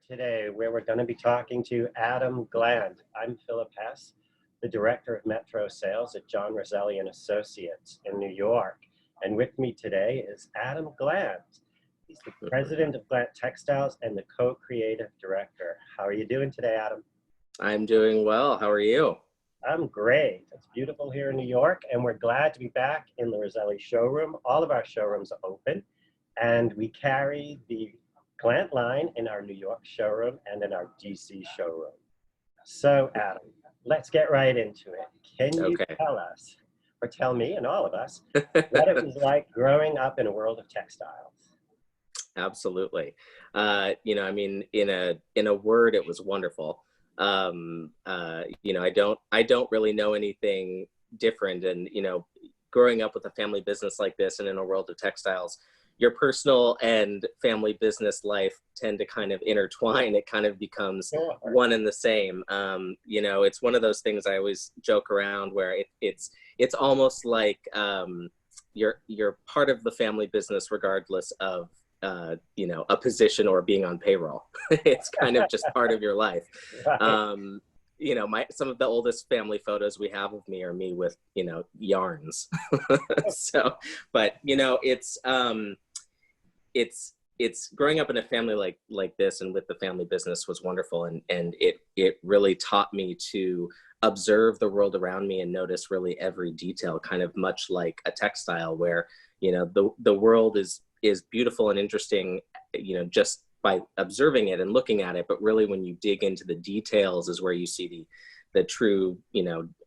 today where we're going to be talking to Adam Glant. I'm Philip Hess, the Director of Metro Sales at John Rosselli and Associates in New York. And with me today is Adam Glant. He's the President of Glant Textiles and the Co-Creative Director. How are you doing today, Adam? I'm doing well. How are you? I'm great. It's beautiful here in New York, and we're glad to be back in the Rosselli showroom. All of our showrooms are open, and we carry the Glant line in our New York showroom and in our DC showroom. So, Adam, let's get right into it. Can you tell us, or tell me and all of us, what it was like growing up in a world of textiles? Absolutely. I mean, in a word, it was wonderful. I don't really know anything different. And, growing up with a family business like this and in a world of textiles, your personal and family business life tend to kind of intertwine. It kind of becomes one and the same. It's one of those things I always joke around where it's almost like you're part of the family business regardless of a position or being on payroll. It's kind of just part of your life. Some of the oldest family photos we have of me are me with, yarns. So, but it's growing up in a family like this and with the family business was wonderful. And it really taught me to observe the world around me and notice really every detail, kind of much like a textile where, the world is beautiful and interesting, just by observing it and looking at it. But really when you dig into the details is where you see the true,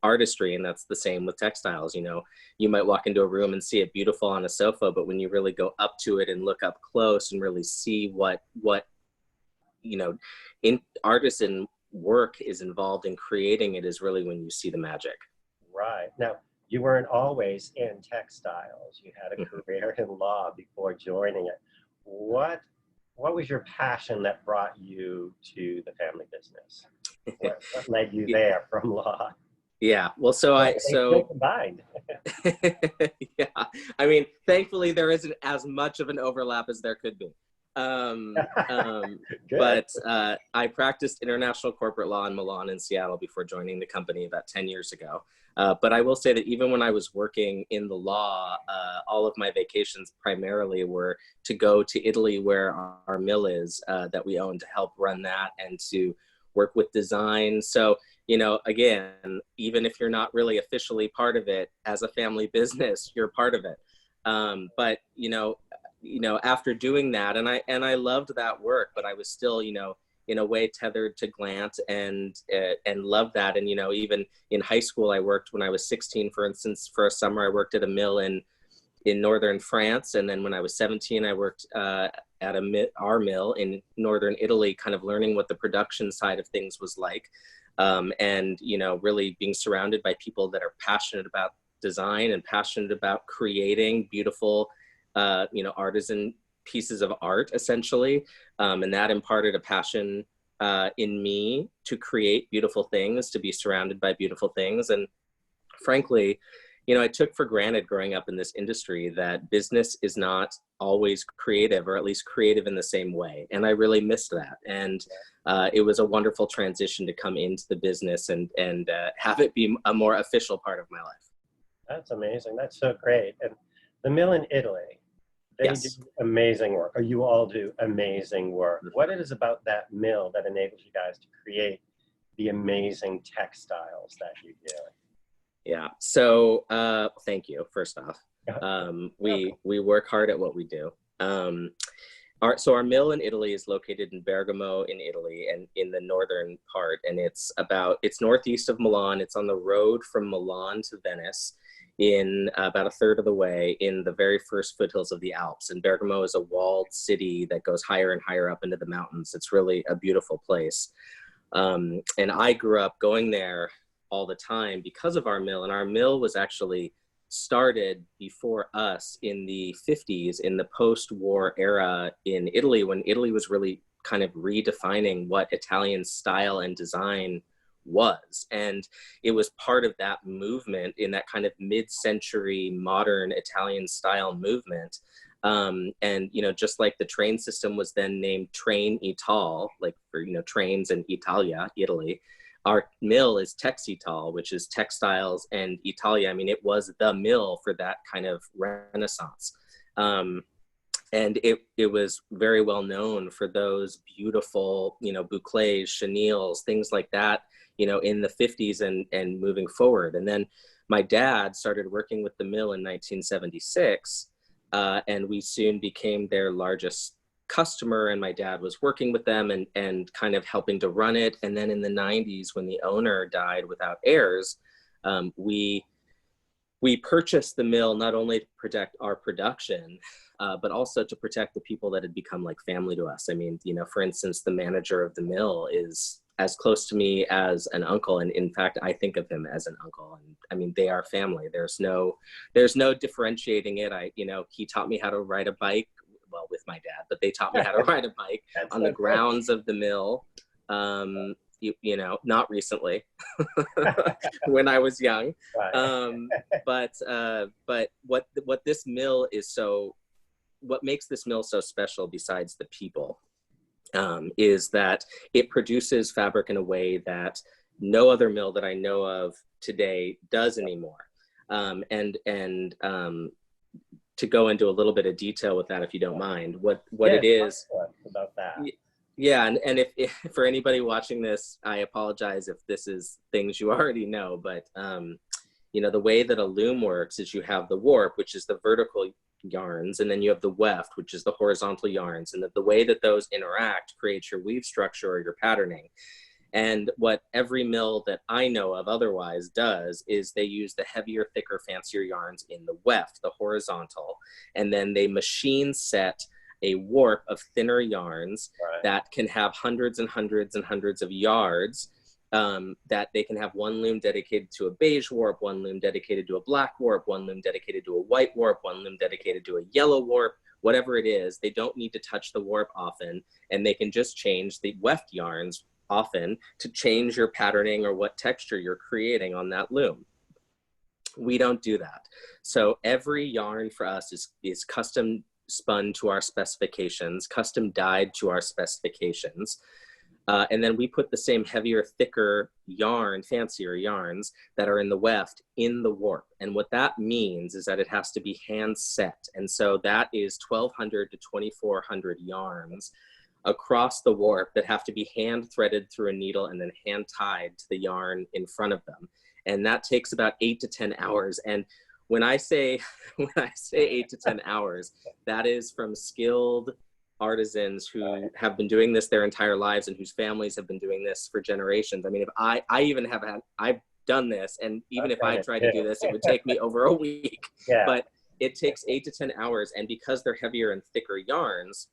artistry. And that's the same with textiles. You might walk into a room and see it beautiful on a sofa, but when you really go up to it and look up close and really see what in artisan work is involved in creating it is really when you see the magic. Right. Now, you weren't always in textiles. You had a career in law before joining it. What was your passion that brought you to the family business? What led you there from law? Yeah, well, so combined. Yeah, I mean, thankfully there isn't as much of an overlap as there could be. But I practiced international corporate law in Milan and Seattle before joining the company about 10 years ago. But I will say that even when I was working in the law, all of my vacations primarily were to go to Italy, where our mill is, that we own, to help run that and to work with design. So, again, even if you're not really officially part of it as a family business, you're part of it. But, after doing that, and I loved that work, but I was still, in a way tethered to Glant and loved that. And, even in high school, I worked when I was 16, for instance, for a summer, I worked at a mill in northern France. And then when I was 17, I worked at our mill in northern Italy, kind of learning what the production side of things was like. And, really being surrounded by people that are passionate about design and passionate about creating beautiful, artisan pieces of art, essentially. And that imparted a passion in me to create beautiful things, to be surrounded by beautiful things. And frankly, I took for granted growing up in this industry that business is not always creative, or at least creative in the same way. And I really missed that. And it was a wonderful transition to come into the business and have it be a more official part of my life. That's amazing. That's so great. And the mill in Italy, they do amazing work, or you all do amazing work. What it is about that mill that enables you guys to create the amazing textiles that you do? Yeah. So thank you, first off. We work hard at what we do. Our mill in Italy is located in Bergamo in Italy, and in the northern part. And it's northeast of Milan. It's on the road from Milan to Venice, in about a third of the way, in the very first foothills of the Alps. And Bergamo is a walled city that goes higher and higher up into the mountains. It's really a beautiful place. And I grew up going there all the time because of our mill. And our mill was actually started before us in the 50s, in the post-war era in Italy, when Italy was really kind of redefining what Italian style and design was. And it was part of that movement, in that kind of mid-century modern Italian style movement, And, you know, just like the train system was then named Train Ital, like for, you know, trains in Italia, Italy, our mill is Textile, which is textiles and Italia. I mean, it was the mill for that kind of renaissance. And it was very well known for those beautiful, you know, boucles, chenilles, things like that, you know, in the 50s and moving forward. And then my dad started working with the mill in 1976, and we soon became their largest customer, and my dad was working with them and kind of helping to run it. And then in the 90s, when the owner died without heirs, we purchased the mill not only to protect our production, but also to protect the people that had become like family to us. I mean, you know, for instance, the manager of the mill is as close to me as an uncle. And in fact, I think of him as an uncle. And I mean, they are family. There's no differentiating it. You know, he taught me how to ride a bike, well, with my dad, but they taught me how to ride a bike on the grounds of the mill. You know, not recently, when I was young. But what this mill is so, what makes this mill so special besides the people, is that it produces fabric in a way that no other mill that I know of today does anymore. And to go into a little bit of detail with that, if you don't mind, what it is about that. Yeah, and if for anybody watching this, I apologize if this is things you already know, but you know, the way that a loom works is you have the warp, which is the vertical yarns, and then you have the weft, which is the horizontal yarns, and the way that those interact creates your weave structure or your patterning. And what every mill that I know of otherwise does is they use the heavier, thicker, fancier yarns in the weft, the horizontal, and then they machine set a warp of thinner yarns that can have hundreds and hundreds and hundreds of yards, that they can have one loom dedicated to a beige warp, one loom dedicated to a black warp, one loom dedicated to a white warp, one loom dedicated to a yellow warp, whatever it is. They don't need to touch the warp often, and they can just change the weft yarns often to change your patterning or what texture you're creating on that loom. We don't do that. So every yarn for us is custom spun to our specifications, custom dyed to our specifications. And then we put the same heavier, thicker yarn, fancier yarns that are in the weft in the warp. And what that means is that it has to be hand set. And so that is 1,200 to 2,400 yarns across the warp that have to be hand threaded through a needle and then hand tied to the yarn in front of them. And that takes about 8 to 10 hours. And when I say 8 to 10 hours, that is from skilled artisans who have been doing this their entire lives and whose families have been doing this for generations. I mean, if I've done this, and even if I tried to do this, it would take me over a week. But it takes 8 to 10 hours. And because they're heavier and thicker yarns,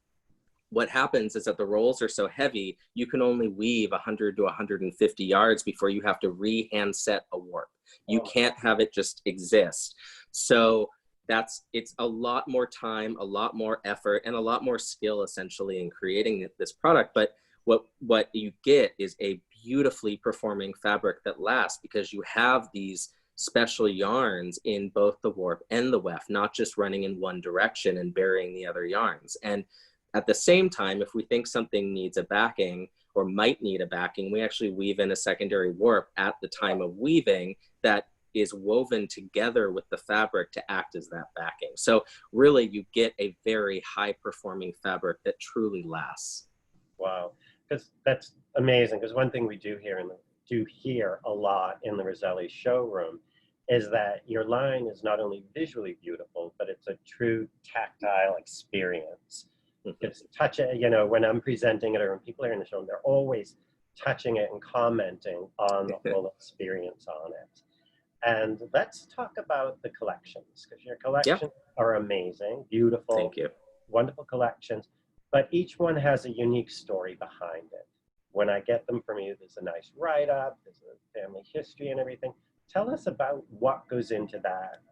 what happens is that the rolls are so heavy, you can only weave 100 to 150 yards before you have to re-hand set a warp. You can't have it just exist. So it's a lot more time, a lot more effort, and a lot more skill essentially in creating this product. But what you get is a beautifully performing fabric that lasts, because you have these special yarns in both the warp and the weft, not just running in one direction and burying the other yarns. And at the same time, if we think something needs a backing or might need a backing, we actually weave in a secondary warp at the time of weaving that is woven together with the fabric to act as that backing. So really, you get a very high performing fabric that truly lasts. Wow, because that's amazing. Because one thing we do hear a lot in the Rosselli showroom is that your line is not only visually beautiful, but it's a true tactile experience. It's touch it, you know, when I'm presenting it or when people are in the show, they're always touching it and commenting on the whole experience on it. And let's talk about the collections, because your collections are amazing, beautiful, thank you, wonderful collections, but each one has a unique story behind it. When I get them from you, there's a nice write-up, there's a family history and everything. Tell us about what goes into that,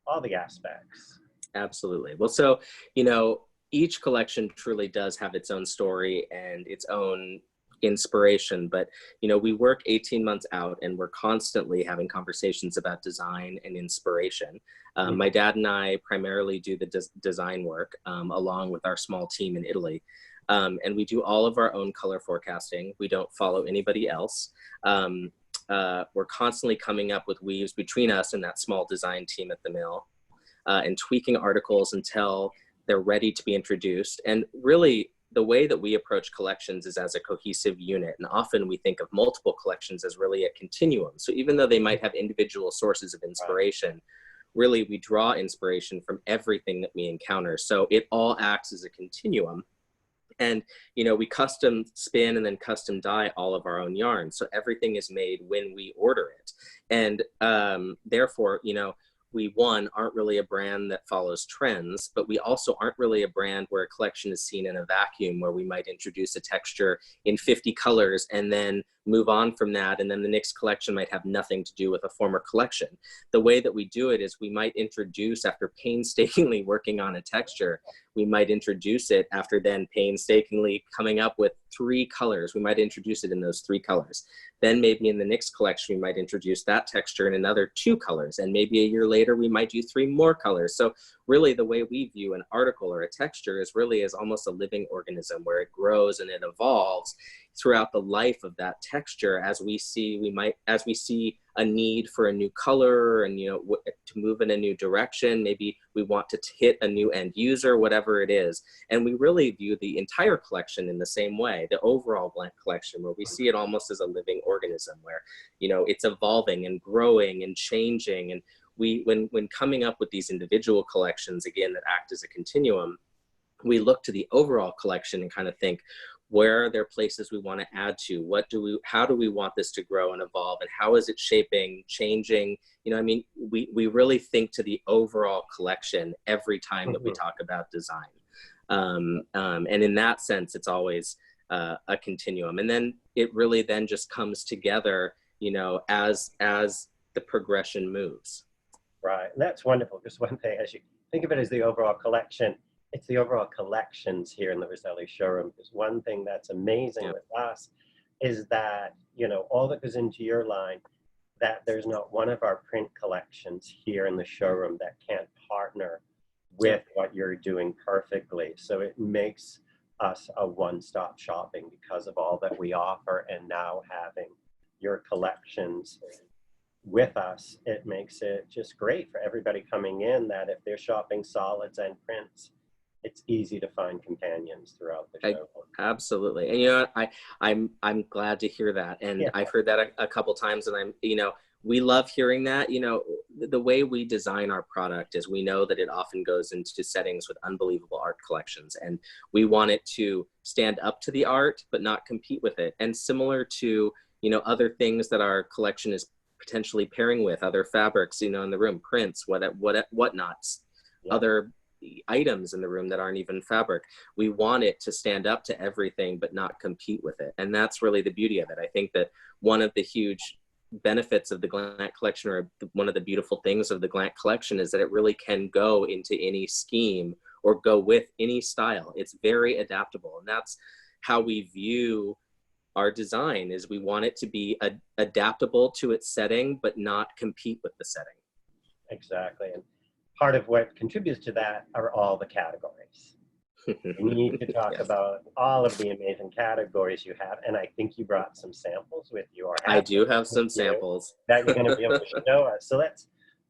all the aspects. Absolutely. Well, so, you know, each collection truly does have its own story and its own inspiration, but we work 18 months out and we're constantly having conversations about design and inspiration. My dad and I primarily do the design work along with our small team in Italy. And we do all of our own color forecasting. We don't follow anybody else. We're constantly coming up with weaves between us and that small design team at the mill, and tweaking articles until they're ready to be introduced. And really, the way that we approach collections is as a cohesive unit. And often we think of multiple collections as really a continuum. So even though they might have individual sources of inspiration, really we draw inspiration from everything that we encounter. So it all acts as a continuum. And, we custom spin and then custom dye all of our own yarn. So everything is made when we order it. And therefore, we, one, aren't really a brand that follows trends, but we also aren't really a brand where a collection is seen in a vacuum, where we might introduce a texture in 50 colors and then move on from that. And then the next collection might have nothing to do with a former collection. The way that we do it is we might introduce, after painstakingly working on a texture, we might introduce it after then painstakingly coming up with 3 colors. We might introduce it in those 3 colors. Then maybe in the next collection, we might introduce that texture in another 2 colors. And maybe a year later, we might do 3 more colors. So really the way we view an article or a texture is really as almost a living organism, where it grows and it evolves throughout the life of that texture. As we see a need for a new color and, to move in a new direction, maybe we want to hit a new end user, whatever it is. And we really view the entire collection in the same way, the overall Glant collection, where we see it almost as a living organism, where, it's evolving and growing and changing. And when coming up with these individual collections, again, that act as a continuum, we look to the overall collection and kind of think, where are there places we want to add to? How do we want this to grow and evolve? And how is it shaping, changing? We really think to the overall collection every time that we talk about design. And in that sense, it's always a continuum. And then it really then just comes together, as the progression moves. Right, and that's wonderful. Just one thing, as you think of it as the overall collection, it's the overall collections here in the Rosselli showroom. Because one thing that's amazing with us is that, all that goes into your line, that there's not one of our print collections here in the showroom that can't partner with what you're doing perfectly. So it makes us a one-stop shopping because of all that we offer. And now having your collections with us, it makes it just great for everybody coming in, that if they're shopping solids and prints, it's easy to find companions throughout the show. Absolutely. And I'm glad to hear that. And I've heard that a couple times, and we love hearing that. The way we design our product is we know that it often goes into settings with unbelievable art collections, and we want it to stand up to the art, but not compete with it. And similar to, other things that our collection is potentially pairing with, other fabrics, in the room, prints, whatnots, other items in the room that aren't even fabric. We want it to stand up to everything, but not compete with it. And that's really the beauty of it. I think that one of the huge benefits of the Glant collection, or one of the beautiful things of the Glant collection, is that it really can go into any scheme or go with any style. It's very adaptable. And that's how we view our design, is we want it to be adaptable to its setting, but not compete with the setting. Exactly. And part of what contributes to that are all the categories. We need to talk about all of the amazing categories you have. And I think you brought some samples with you. Or I do have some samples that you're going to be able to show us. So let's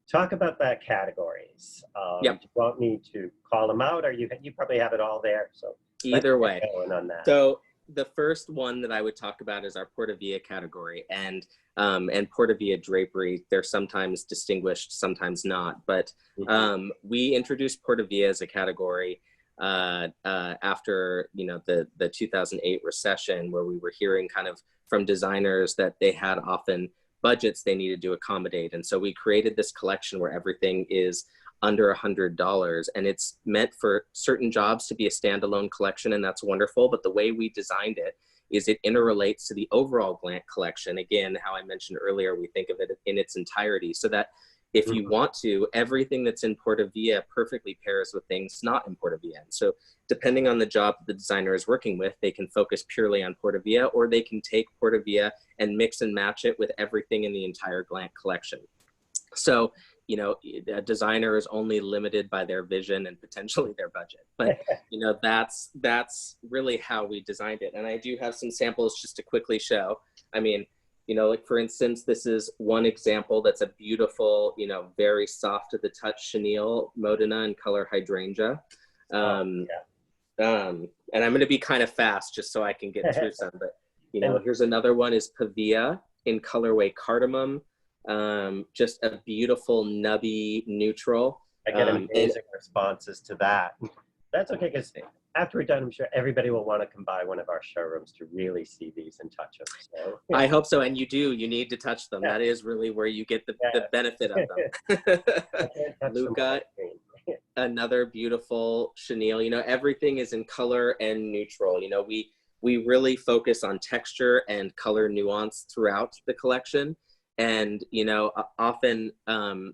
talk about the categories. Do you want me to call them out, or you probably have it all there? So either way. On that. So the first one that I would talk about is our Portavia category, and Portavia drapery. They're sometimes distinguished, sometimes not, but we introduced Portavia as a category after the 2008 recession, where we were hearing kind of from designers that they had often budgets they needed to accommodate, and so we created this collection where everything is under $100, and it's meant for certain jobs to be a standalone collection, and that's wonderful. But the way we designed it is it interrelates to the overall Glant collection. Again, how I mentioned earlier, we think of it in its entirety, so that if you want to, everything that's in Portavia perfectly pairs with things not in Portavia. And so depending on the job the designer is working with, they can focus purely on Portavia, or they can take Portavia and mix and match it with everything in the entire Glant collection. So, you know, a designer is only limited by their vision and potentially their budget. But, you know, that's really how we designed it. And I do have some samples just to quickly show. I mean, you know, like for instance, this is one example that's a beautiful, you know, very soft to the touch chenille Modena in color hydrangea. And I'm going to be kind of fast just so I can get through some. But, you know, here's another one is Pavia in colorway cardamom. Just a beautiful nubby neutral. I get amazing responses to that. That's okay, because after we're done, I'm sure everybody will want to come by one of our showrooms to really see these and touch them. So, yeah. I hope so, and you do. You need to touch them. Yeah. That is really where you get the benefit of them. Luca, another beautiful chenille. You know, everything is in color and neutral. You know, we really focus on texture and color nuance throughout the collection. And, you know, often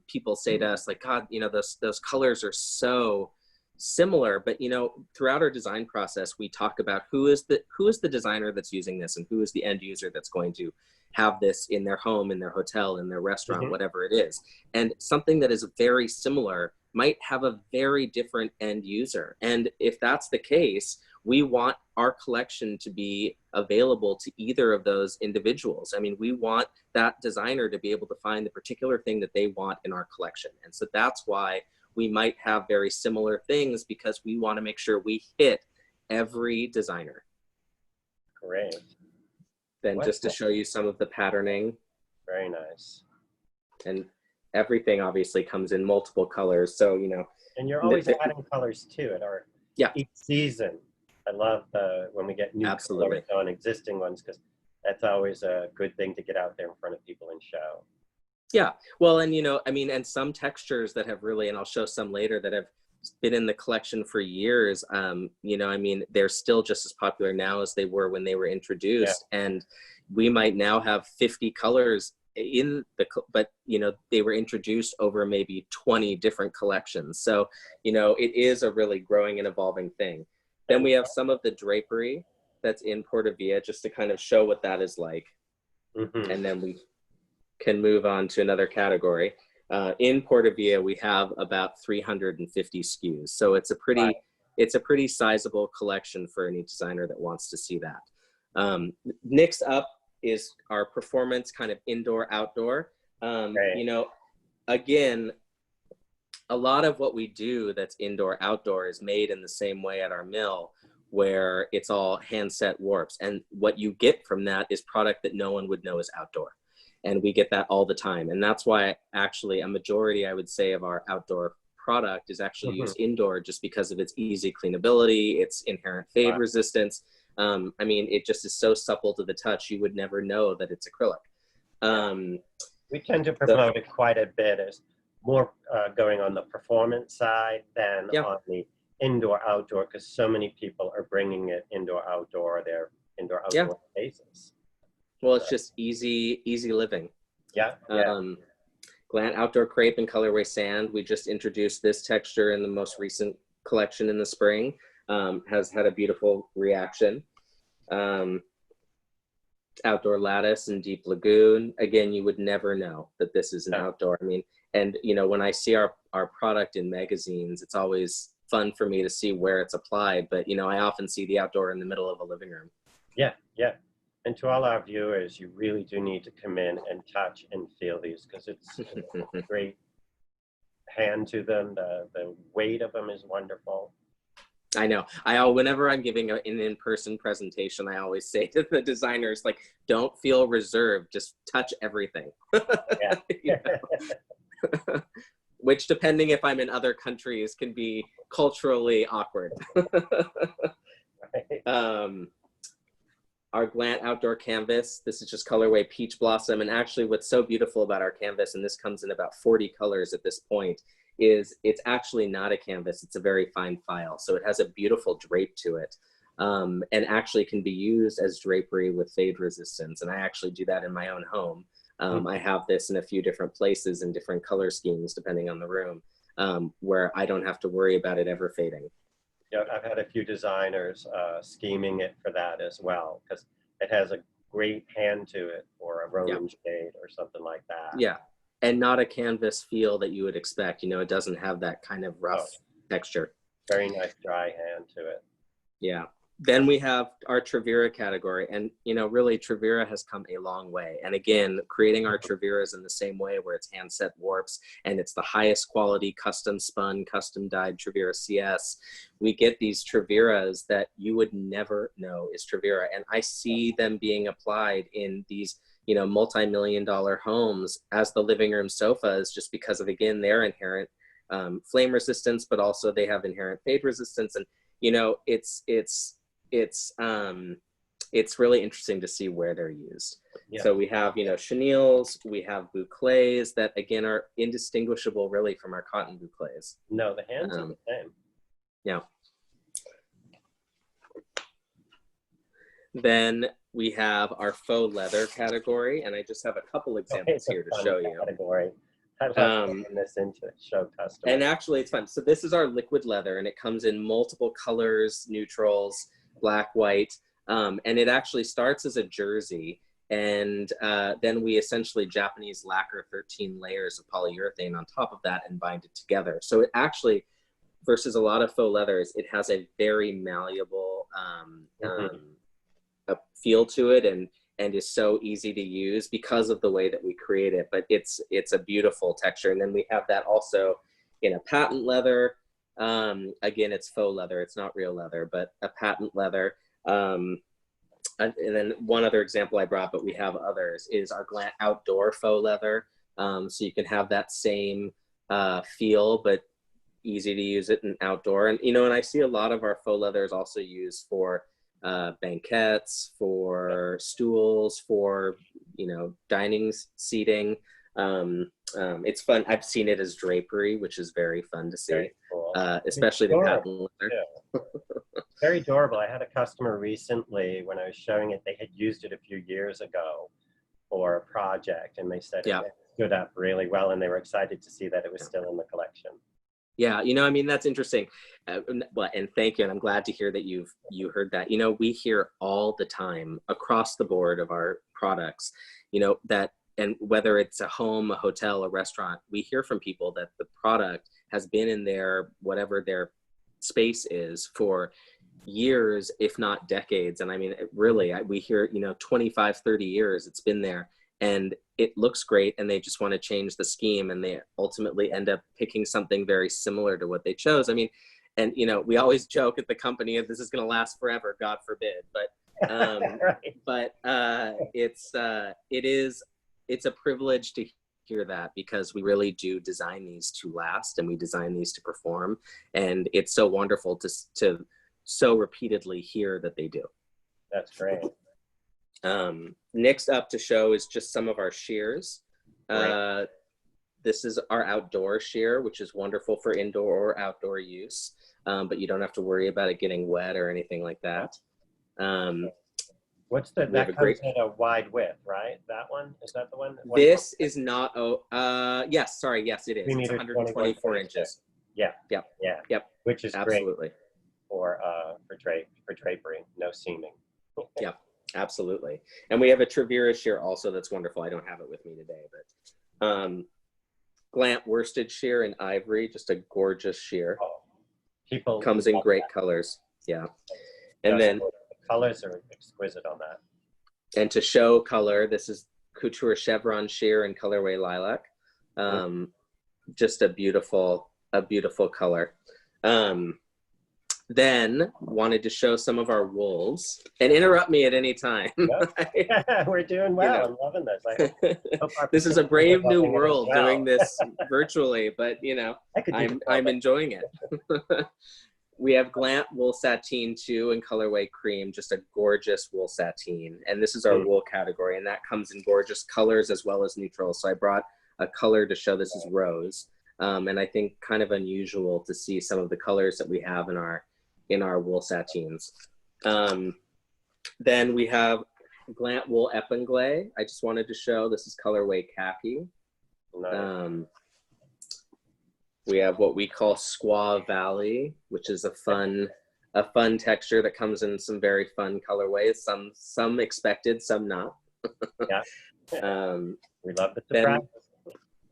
people say to us, like, God, you know, those colors are so similar. But, you know, throughout our design process, we talk about who is the designer that's using this, and who is the end user that's going to have this in their home, in their hotel, in their restaurant, whatever it is. And something that is very similar might have a very different end user. And if that's the case, we want our collection to be available to either of those individuals. I mean, we want that designer to be able to find the particular thing that they want in our collection. And so that's why we might have very similar things, because we want to make sure we hit every designer. Great. Then just to show you some of the patterning. Very nice. And everything obviously comes in multiple colors. So, you know. And you're always adding colors to it, or each season. I love when we get new colors on existing ones, because that's always a good thing to get out there in front of people and show. Yeah, well, and you know, I mean, and some textures that have really, and I'll show some later, that have been in the collection for years, you know, I mean, they're still just as popular now as they were when they were introduced. And we might now have 50 colors in but you know, they were introduced over maybe 20 different collections. So, you know, it is a really growing and evolving thing. Then we have some of the drapery that's in Portavia, just to kind of show what that is like. And then we can move on to another category. In Portavia, we have about 350 SKUs. So it's a pretty sizable collection for any designer that wants to see that. Next up is our performance kind of indoor outdoor. You know, again, a lot of what we do that's indoor outdoor is made in the same way at our mill, where it's all hand set warps. And what you get from that is product that no one would know is outdoor. And we get that all the time. And that's why actually a majority, I would say, of our outdoor product is actually used indoor, just because of its easy cleanability, its inherent fade resistance. I mean, it just is so supple to the touch, you would never know that it's acrylic. We tend to promote it quite a bit as more going on the performance side than on the indoor-outdoor, because so many people are bringing it indoor-outdoor, their indoor-outdoor spaces. Well, it's just easy living. Glant Outdoor Crepe and Colorway Sand. We just introduced this texture in the most recent collection in the spring. Has had a beautiful reaction. Outdoor Lattice and Deep Lagoon. Again, you would never know that this is an outdoor. I mean, and you know, when I see our product in magazines, it's always fun for me to see where it's applied. But you know, I often see the outdoor in the middle of a living room. And to all our viewers, you really do need to come in and touch and feel these, because it's a great hand to them. The weight of them is wonderful. I know. Whenever I'm giving an in-person presentation, I always say to the designers, like, don't feel reserved, just touch everything. Which, depending if I'm in other countries, can be culturally awkward. Our Glant Outdoor Canvas, this is just colorway Peach Blossom. And actually what's so beautiful about our canvas, and this comes in about 40 colors at this point, is it's actually not a canvas, it's a very fine file. So it has a beautiful drape to it, and actually can be used as drapery with fade resistance. And I actually do that in my own home. I have this in a few different places in different color schemes, depending on the room, where I don't have to worry about it ever fading. Yeah, I've had a few designers scheming it for that as well, because it has a great hand to it, or a Roman shade or something like that. Yeah, and not a canvas feel that you would expect. You know, it doesn't have that kind of rough texture. Very nice dry hand to it. Yeah. Then we have our Trevira category, and you know, really Trevira has come a long way. And again, creating our Treviras in the same way, where it's hand set warps and it's the highest quality custom spun, custom dyed Trevira CS. We get these Treviras that you would never know is Trevira, and I see them being applied in these, you know, multi-million-dollar homes as the living room sofas, just because of, again, their inherent flame resistance, but also they have inherent fade resistance. And you know, it's really interesting to see where they're used. Yeah. So we have, you know, chenilles, we have bouclés that again are indistinguishable really from our cotton bouclés. No, the hands are the same. Yeah. Then we have our faux leather category, and I just have a couple examples here to show you. Category. I love putting this into show customers. And actually it's fun. So this is our liquid leather, and it comes in multiple colors, neutrals, black, white, and it actually starts as a jersey, and then we essentially Japanese lacquer 13 layers of polyurethane on top of that and bind it together. So it actually, versus a lot of faux leathers, it has a very malleable feel to it, and is so easy to use because of the way that we create it. But it's a beautiful texture. And then we have that also in a patent leather. Again, it's faux leather, it's not real leather, but a patent leather. And then one other example I brought, but we have others, is our Glant outdoor faux leather. So you can have that same feel, but easy to use it in outdoor. And, you know, and I see a lot of our faux leathers also used for banquettes, for stools, for, you know, dining seating. It's fun. I've seen it as drapery, which is very fun to see. Very cool. Especially the patent leather. Yeah. Very durable. I had a customer recently, when I was showing it, they had used it a few years ago for a project, and they said it stood up really well, and they were excited to see that it was still in the collection. Yeah, you know, I mean, that's interesting. Well, and thank you. And I'm glad to hear that you heard that. You know, we hear all the time across the board of our products, you know, that, and whether it's a home, a hotel, a restaurant, we hear from people that the product has been in their, whatever their space is, for years, if not decades. And I mean, really, we hear, you know, 25, 30 years it's been there, and it looks great, and they just want to change the scheme, and they ultimately end up picking something very similar to what they chose. I mean, and you know, we always joke at the company, this is going to last forever, God forbid, but right. It's a privilege to hear that, because we really do design these to last, and we design these to perform, and it's so wonderful to so repeatedly hear that they do. That's great. Next up to show is just some of our shears. This is our outdoor shear, which is wonderful for indoor or outdoor use, but you don't have to worry about it getting wet or anything like that. What's that comes at a wide width, right? That one, is that the one? This is not, yes, sorry, yes, it is. It's 124 inches. Yeah. Yep. Yeah. Yep. Which is absolutely great for drapery, no seaming. Yeah. Absolutely. And we have a Trevira shear also that's wonderful. I don't have it with me today, but Glant worsted shear in ivory, just a gorgeous shear. People comes in great colors. Yeah. And then the colors are exquisite on that. And to show color, this is Couture chevron shear in colorway lilac. Just a beautiful color. Then wanted to show some of our wools, and interrupt me at any time. Yeah, we're doing well. You know, I'm loving this. This is a brave new world doing this virtually, but you know, I'm enjoying it. We have Glant wool sateen too in colorway cream, just a gorgeous wool sateen. And this is our wool category, and that comes in gorgeous colors as well as neutrals. So I brought a color to show this is rose. And I think kind of unusual to see some of the colors that we have in our wool sateens. Then we have Glant wool epinglay. I just wanted to show, this is colorway khaki. Nice. We have what we call Squaw Valley, which is a fun texture that comes in some very fun colorways. Some expected, some not. Yeah. We love the then, surprise.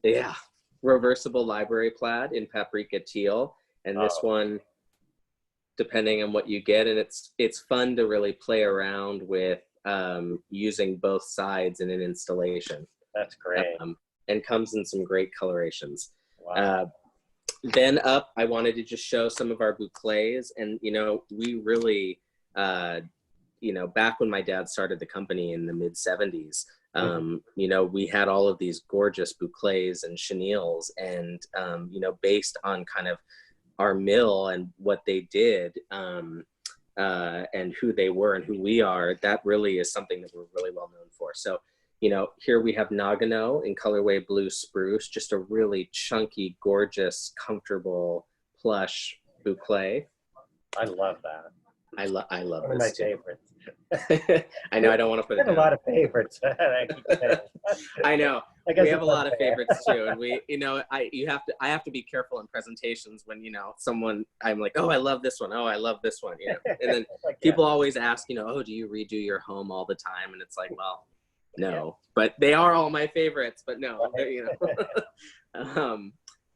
Yeah, reversible library plaid in paprika teal, and this one, depending on what you get, and it's fun to really play around with using both sides in an installation. That's great. And comes in some great colorations. Wow. Then up, I wanted to just show some of our bouclés, and we really, back when my dad started the company in the mid 70s, we had all of these gorgeous bouclés and chenilles, and based on kind of our mill and what they did, and who they were and who we are, that really is something that we're really well known for. So, here we have Nagano in colorway blue spruce, just a really chunky, gorgeous, comfortable, plush bouclé. I love that. I love One of my favorites. I know, I don't want to put it down. I have a lot of favorites. I know. We have a lot of favorites too, and I have to be careful in presentations when I'm like, oh, I love this one. Oh, I love this one. And then people always ask, oh, do you redo your home all the time? And it's like, well, no, but they are all my favorites. But no,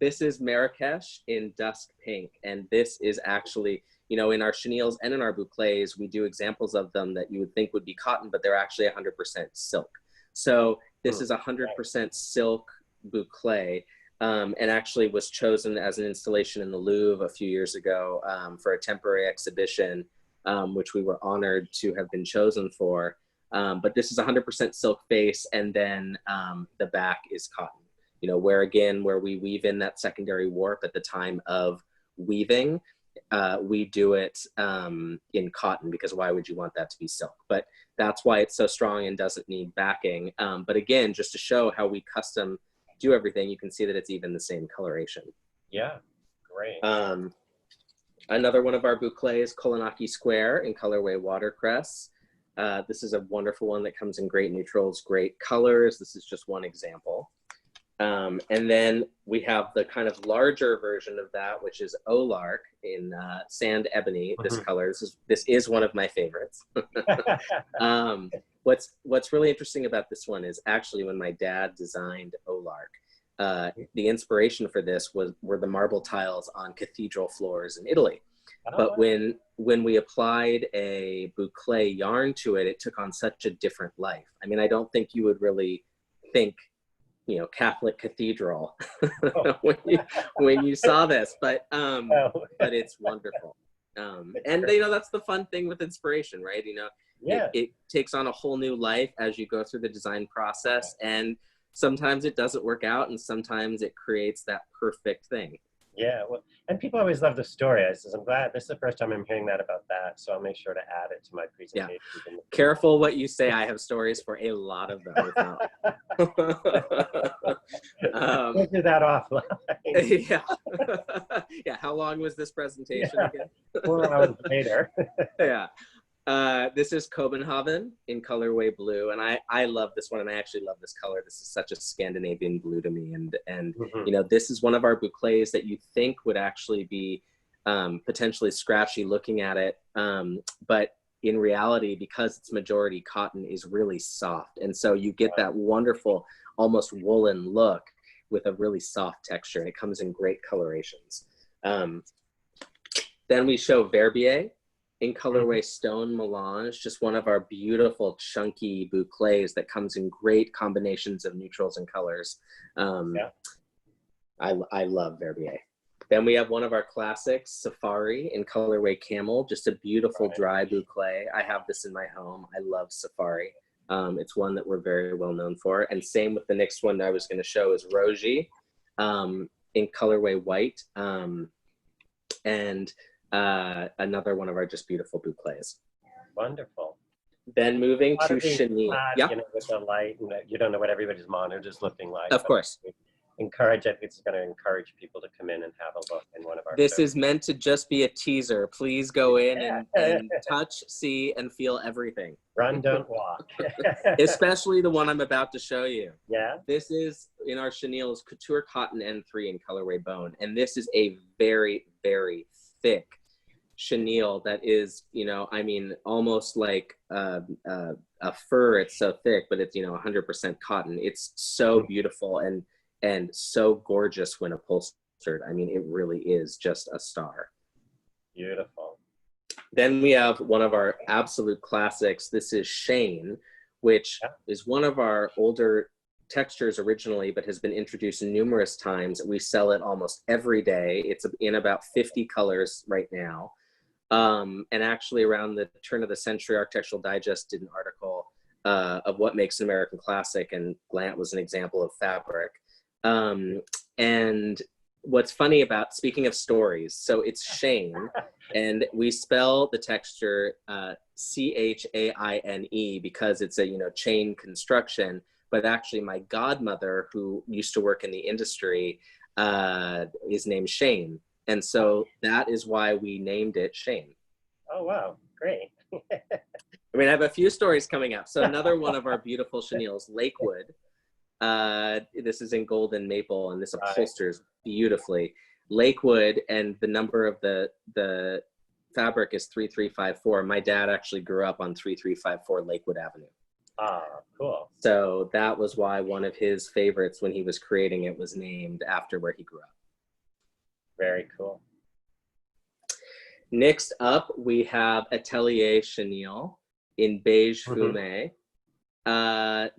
this is Marrakesh in dusk pink, and this is actually, in our chenilles and in our bouclés, we do examples of them that you would think would be cotton, but they're actually 100% silk. So this is 100% silk bouclé, and actually was chosen as an installation in the Louvre a few years ago for a temporary exhibition, which we were honored to have been chosen for. But this is 100% silk base, and then the back is cotton. Where we weave in that secondary warp at the time of weaving, we do it in cotton, because why would you want that to be silk? But that's why it's so strong and doesn't need backing. But again, just to show how we custom do everything, you can see that it's even the same coloration. Yeah, great. Another one of our bouclés, Kolonaki Square in colorway watercress. This is a wonderful one that comes in great neutrals, great colors. This is just one example. And then we have the kind of larger version of that, which is Olark in sand ebony. This color, this is one of my favorites. What's really interesting about this one is actually when my dad designed Olark, the inspiration for this were the marble tiles on cathedral floors in Italy. But when we applied a bouclé yarn to it, it took on such a different life. I mean, I don't think you would really think, Catholic cathedral when you saw this, but it's wonderful. And that's the fun thing with inspiration, right? It takes on a whole new life as you go through the design process, and sometimes it doesn't work out, and sometimes it creates that perfect thing. Yeah, well, and people always love the story. I'm glad this is the first time I'm hearing that about that, so I'll make sure to add it to my presentation. Yeah. Careful what you say. I have stories for a lot of them. We'll do that offline. Yeah. How long was this presentation again? 4 hours later. Yeah. This is Kobenhaven in colorway blue, and I love this one, and I actually love this color. This is such a Scandinavian blue to me, and this is one of our bouclés that you think would actually be potentially scratchy looking at it, but in reality, because it's majority cotton, is really soft, and so you get that wonderful, almost woolen look with a really soft texture, and it comes in great colorations. Then we show Verbier in colorway stone melange, just one of our beautiful chunky bouclés that comes in great combinations of neutrals and colors. I love Verbier. Then we have one of our classics, Safari in colorway camel, just a beautiful dry bouclé. I have this in my home. I love Safari. It's one that we're very well known for. And same with the next one that I was going to show is Rogi in colorway white. And another one of our just beautiful bouclés. Wonderful. Then moving to Chenille. With the light, and you don't know what everybody's monitor is looking like. Of course. encourage it. It's going to encourage people to come in and have a look in one of our This shows. is meant to just be a teaser. Please go in Yeah. and touch, see, and feel everything. Run, don't walk. Especially the one I'm about to show you. Yeah. This is in our chenilles Couture Cotton N3 in colorway bone. And this is a very, very thick chenille that is, you know, I mean, almost like a fur. It's so thick, but it's, you know, 100% cotton. It's so beautiful and so gorgeous when upholstered. I mean, it really is just a star. Beautiful. Then we have one of our absolute classics. This is Shane, which is one of our older textures originally, but has been introduced numerous times. We sell it almost every day. It's in about 50 colors right now. And actually around the turn of the century, Architectural Digest did an article of what makes an American classic, and Glant was an example of fabric. And what's funny about, speaking of stories, so it's Shane, and we spell the texture C-H-A-I-N-E because it's a, you know, chain construction, but actually my godmother, who used to work in the industry, is named Shane. And so that is why we named it Shane. Oh, wow. Great. I mean, I have a few stories coming up. So another one of our beautiful chenilles, Lakewood. This is in golden maple, and this upholsters beautifully. Lakewood, and the number of the fabric is 3354. My dad actually grew up on 3354 Lakewood Avenue. Ah, cool. So that was why one of his favorites when he was creating it was named after where he grew up. Very cool. Next up, we have Atelier Chenille in beige fumé.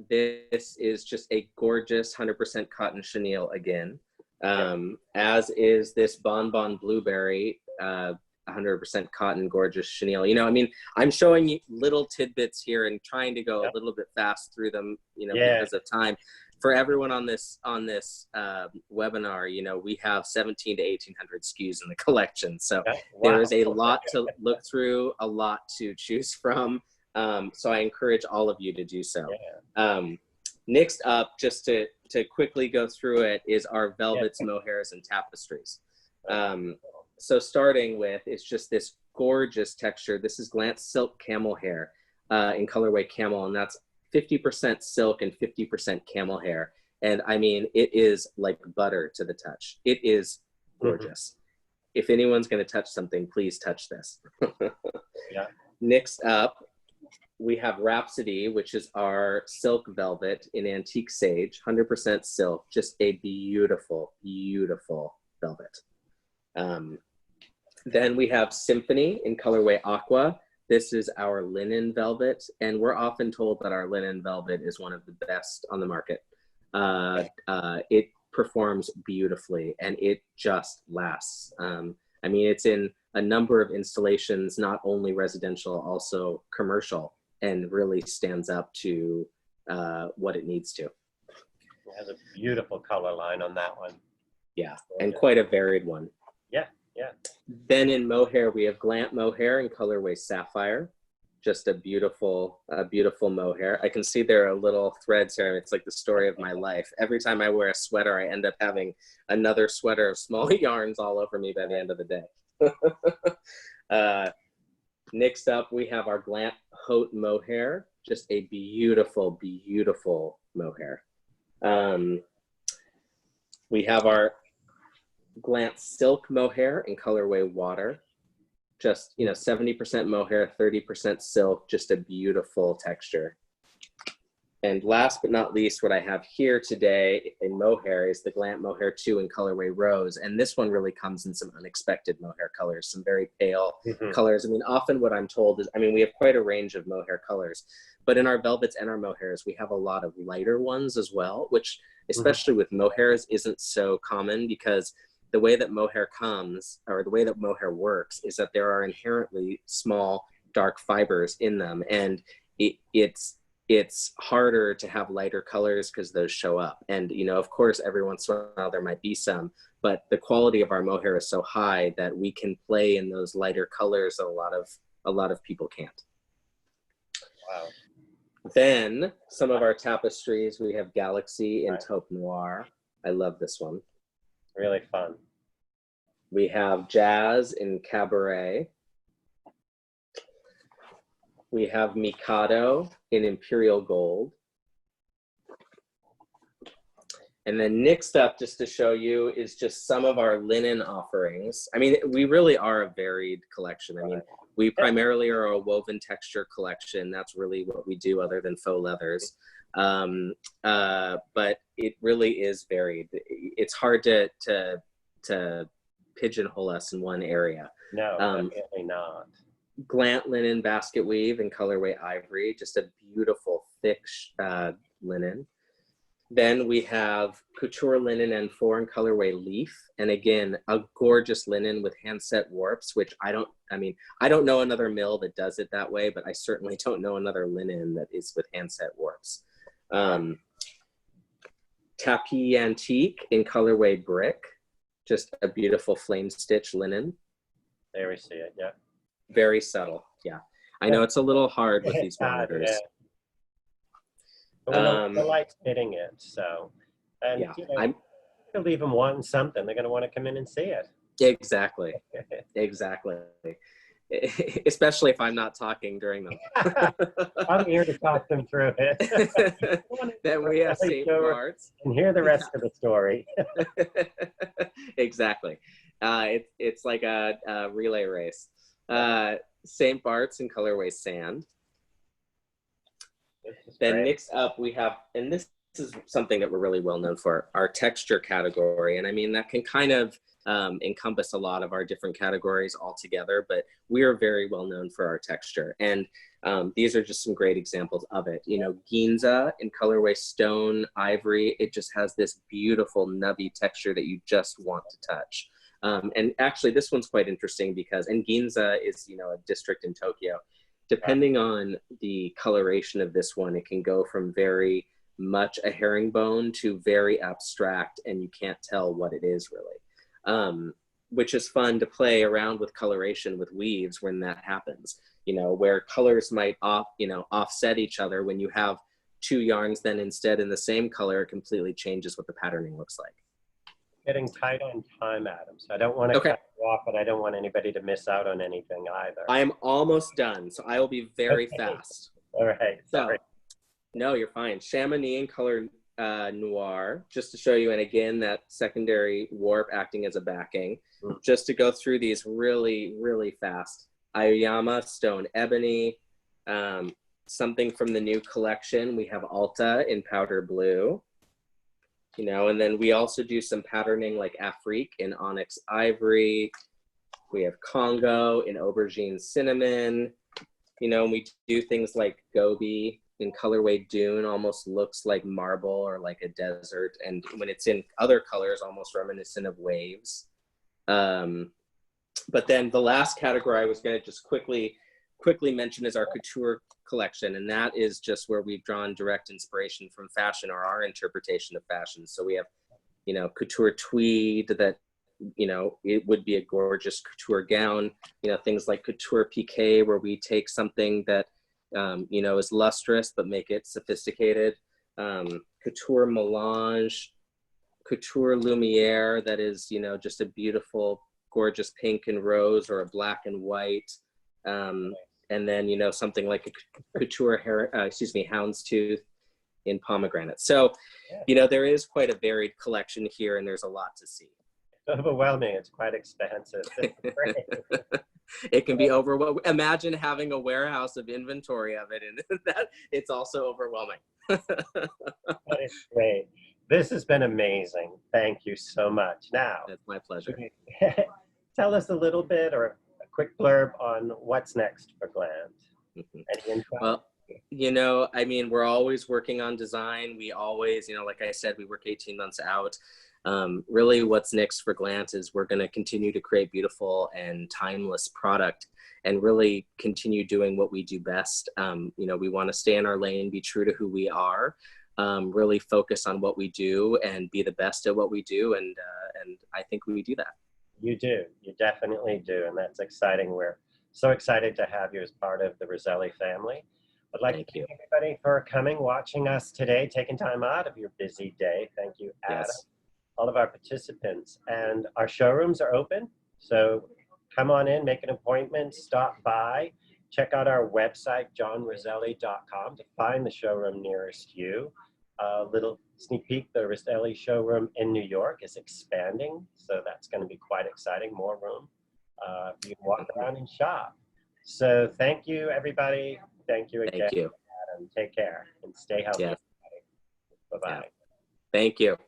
This is just a gorgeous 100% cotton chenille again, as is this Bonbon Blueberry 100% cotton gorgeous chenille. You know, I mean, I'm showing you little tidbits here and trying to go a little bit fast through them, you know, because of time. For everyone on this webinar, you know, we have 17 to 1800 SKUs in the collection. So there is a lot to look through, a lot to choose from. So I encourage all of you to do so. Next up, just to quickly go through it, is our velvets, mohairs, and tapestries. So starting with, it's just this gorgeous texture. This is Glant Silk Camel Hair in colorway camel, and that's 50% silk and 50% camel hair. And I mean, it is like butter to the touch. It is gorgeous. If anyone's going to touch something, please touch this. Next up, we have Rhapsody, which is our silk velvet in antique sage, 100% silk, just a beautiful, beautiful velvet. Then we have Symphony in colorway aqua. This is our linen velvet, and we're often told that our linen velvet is one of the best on the market. It performs beautifully, and it just lasts. I mean, it's in a number of installations, not only residential, also commercial, and really stands up to what it needs to. It has a beautiful color line on that one. Yeah, and quite a varied one. Yeah. Then in mohair, we have Glam Mohair in colorway sapphire. Just a beautiful mohair. I can see there are little threads here. It's like the story of my life. Every time I wear a sweater, I end up having another sweater of small yarns all over me by the end of the day. Next up, we have our Glant Haute Mohair. Just a beautiful, beautiful mohair. We have our Glant Silk Mohair in colorway water. Just, you know, 70% mohair, 30% silk, just a beautiful texture. And last but not least, what I have here today in mohair is the Glant Mohair 2 in colorway rose. And this one really comes in some unexpected mohair colors, some very pale colors. I mean, often what I'm told is, I mean, we have quite a range of mohair colors, but in our velvets and our mohairs, we have a lot of lighter ones as well, which especially with mohairs isn't so common, because the way that mohair comes, or the way that mohair works, is that there are inherently small, dark fibers in them. And it's harder to have lighter colors because those show up. And, you know, of course, every once in a while there might be some, but the quality of our mohair is so high that we can play in those lighter colors that a lot of people can't. Wow. Then some of our tapestries, we have Galaxy in taupe noir. I love this one. Really fun. We have Jazz in Cabaret. We have Mikado in Imperial Gold. And then next up, just to show you, is just some of our linen offerings. I mean, we really are a varied collection. I mean, we primarily are a woven texture collection. That's really what we do other than faux leathers. But it really is varied. It's hard to pigeonhole us in one area. No, definitely not. Glant linen basket weave in colorway ivory, just a beautiful thick linen. Then we have couture linen and foreign colorway leaf. And again, a gorgeous linen with hand set warps, which I don't know another mill that does it that way, but I certainly don't know another linen that is with hand set warps. Tapis antique in colorway brick, just a beautiful flame stitch linen. There we see it, yeah. Very subtle, yeah. I know it's a little hard with these monitors. Yeah. But the light's hitting it, so. And yeah, you know, you'll leave them wanting something. They're going to want to come in and see it. Exactly, exactly. Especially if I'm not talking during them. I'm here to talk them through it. Then we have St. Bart's. And hear the rest of the story. Exactly. It's like a relay race. St. Bart's in colorway sand. Then next up we have, and this is something that we're really well known for, our texture category. And I mean, that can kind of encompass a lot of our different categories all together, but we are very well known for our texture. And these are just some great examples of it. You know, Ginza in colorway stone, ivory, it just has this beautiful nubby texture that you just want to touch. And actually this one's quite interesting because, and Ginza is, you know, a district in Tokyo. Depending on the coloration of this one, it can go from very much a herringbone to very abstract, and you can't tell what it is really. Which is fun to play around with coloration with weaves when that happens. You know, where colors might offset each other. When you have two yarns, then instead in the same color, it completely changes what the patterning looks like. Getting tight on time, Adam. So I don't want to cut you off, but I don't want anybody to miss out on anything either. I am almost done, so I will be very fast. All right. Sorry. So, no, you're fine. Chamonix in color noir, just to show you, and again, that secondary warp acting as a backing. Just to go through these really, really fast. Aoyama stone ebony, something from the new collection. We have Alta in powder blue. You know, and then we also do some patterning like Afrique in onyx ivory. We have Congo in aubergine cinnamon. You know, and we do things like Gobi in colorway dune, almost looks like marble or like a desert. And when it's in other colors, almost reminiscent of waves. But then the last category I was going to just quickly mention is our couture collection, and that is just where we've drawn direct inspiration from fashion or our interpretation of fashion. So we have, you know, couture tweed that, you know, it would be a gorgeous couture gown, you know, things like couture piqué where we take something that, you know, is lustrous but make it sophisticated, couture melange, couture lumiere that is, you know, just a beautiful, gorgeous pink and rose or a black and white. And then, you know, something like a couture houndstooth in pomegranate. So, you know, there is quite a varied collection here, and there's a lot to see. It's overwhelming. It's quite expensive. It can be overwhelming. Imagine having a warehouse of inventory of it, and that it's also overwhelming. That is great. This has been amazing. Thank you so much. Now, it's my pleasure. Tell us a little bit or a quick blurb on what's next for Glant. Well, you know, I mean, we're always working on design. We always, you know, like I said, we work 18 months out. Really what's next for Glant is we're going to continue to create beautiful and timeless product and really continue doing what we do best. You know, we want to stay in our lane, be true to who we are, really focus on what we do and be the best at what we do. And I think we do that. You do. You definitely do. And that's exciting. We're so excited to have you as part of the Rosselli family. I'd like to thank everybody for coming, watching us today, taking time out of your busy day. Thank you, Adam. Yes. all of our participants. And our showrooms are open, so come on in, make an appointment, stop by, check out our website, johnrosselli.com, to find the showroom nearest you. A little sneak peek, the Rosselli showroom in New York is expanding, so that's going to be quite exciting, more room. You can walk around and shop. So thank you, everybody. Thank you again. Thank you. Adam. Take care and stay healthy. Yeah. Bye-bye. Yeah. Thank you.